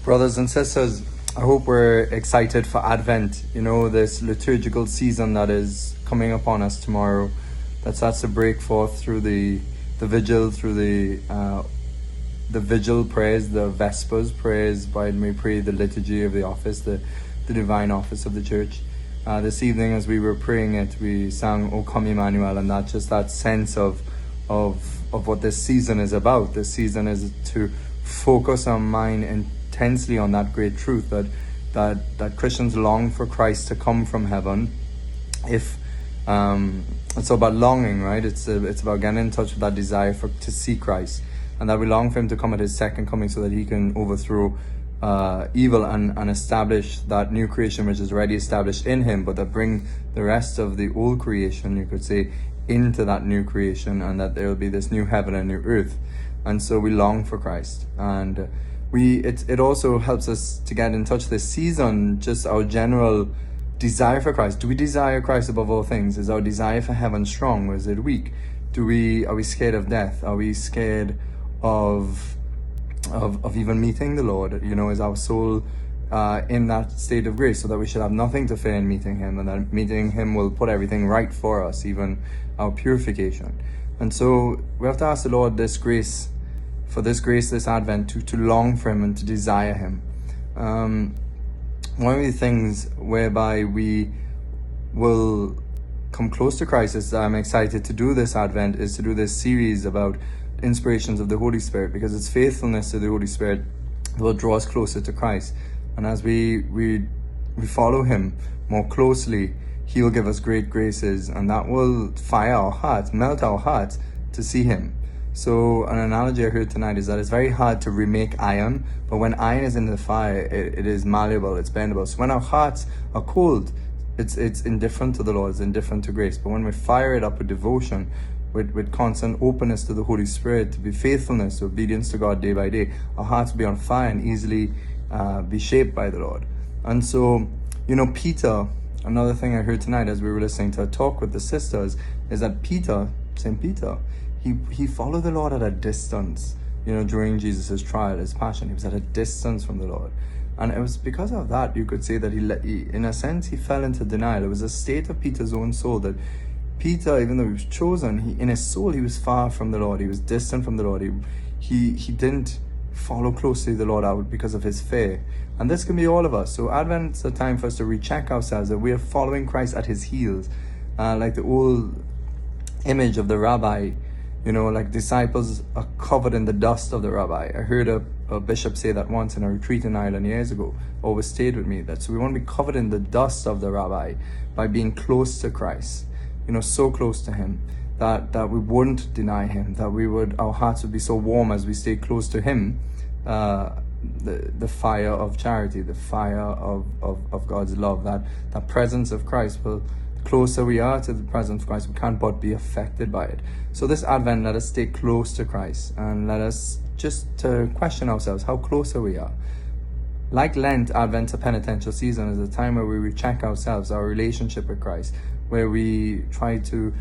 Brothers and sisters, I hope we're excited for Advent, this liturgical season that is coming upon us tomorrow, that starts to break forth through the vigil, through the vigil prayers, the Vespers prayers, while we pray the liturgy of the office, the divine office of the church. This evening as we were praying it, we sang O Come Emmanuel, and that's just that sense of what this season is about. This season is to focus our mind intensely on that great truth that Christians long for Christ to come from heaven. If it's about longing, right? It's about getting in touch with that desire to see Christ, and that we long for him to come at his second coming so that he can overthrow evil and establish that new creation which is already established in him, but that bring the rest of the old creation, you could say, into that new creation, and that there will be this new heaven and new earth. And so we long for Christ, and it also helps us to get in touch this season, just our general desire for Christ. Do we desire Christ above all things? Is our desire for heaven strong, or is it weak? Are we scared of death? Are we scared of even meeting the Lord? Is our soul in that state of grace, so that we should have nothing to fear in meeting him, and that meeting him will put everything right for us, even our purification. And so we have to ask the Lord this grace, this Advent, to long for him and to desire him. One of the things whereby we will come close to Christ, is I'm excited to do this Advent, is to do this series about inspirations of the Holy Spirit, because it's faithfulness to the Holy Spirit that will draw us closer to Christ. And as we follow him more closely, he will give us great graces, and that will fire our hearts, melt our hearts to see him. So an analogy I heard tonight is that it's very hard to remake iron, but when iron is in the fire, it is malleable, it's bendable. So when our hearts are cold, it's indifferent to the Lord, it's indifferent to grace. But when we fire it up with devotion, with constant openness to the Holy Spirit, to be faithfulness, obedience to God day by day, our hearts will be on fire and easily be shaped by the Lord. And so, Peter, another thing I heard tonight as we were listening to a talk with the sisters, is that St. Peter, he followed the Lord at a distance. During Jesus' trial, his passion, he was at a distance from the Lord. And it was because of that, you could say that he in a sense, he fell into denial. It was a state of Peter's own soul that Peter, even though he was chosen, in his soul, he was far from the Lord. He was distant from the Lord. He didn't follow closely the Lord out because of his fear. And this can be all of us. So Advent's a time for us to recheck ourselves, that we are following Christ at his heels. Like the old image of the rabbi, like disciples are covered in the dust of the rabbi. I heard a bishop say that once in a retreat in Ireland years ago. Always stayed with me. So we want to be covered in the dust of the rabbi by being close to Christ. So close to him that we wouldn't deny him, that our hearts would be so warm as we stay close to him. The fire of charity, the fire of God's love, that presence of Christ will, the closer we are to the presence of Christ, we can't but be affected by it. So this Advent, let us stay close to Christ, and let us just to question ourselves how close we are. Like Lent, Advent's a penitential season, is a time where we recheck ourselves, our relationship with Christ, where we try to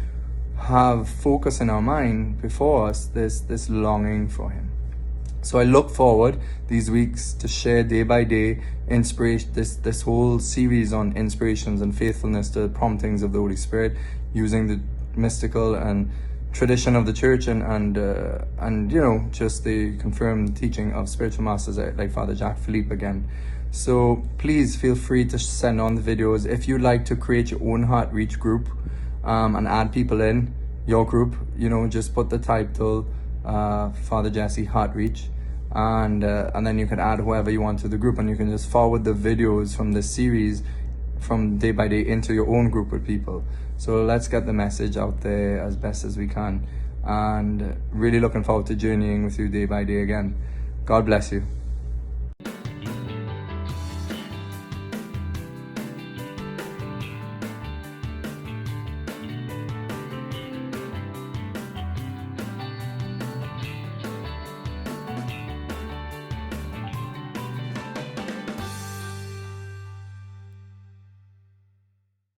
have focus in our mind before us this longing for him. So I look forward these weeks to share day by day inspiration, this whole series on inspirations and faithfulness to the promptings of the Holy Spirit, using the mystical and tradition of the church and just the confirmed teaching of spiritual masters like Father Jacques Philippe again. So please feel free to send on the videos. If you'd like to create your own Heart Reach group and add people in your group, just put the title Father Jesse Heart Reach, and then you can add whoever you want to the group, and you can just forward the videos from this series from day by day into your own group with people. So let's get the message out there as best as we can, and really looking forward to journeying with you day by day again. God bless you.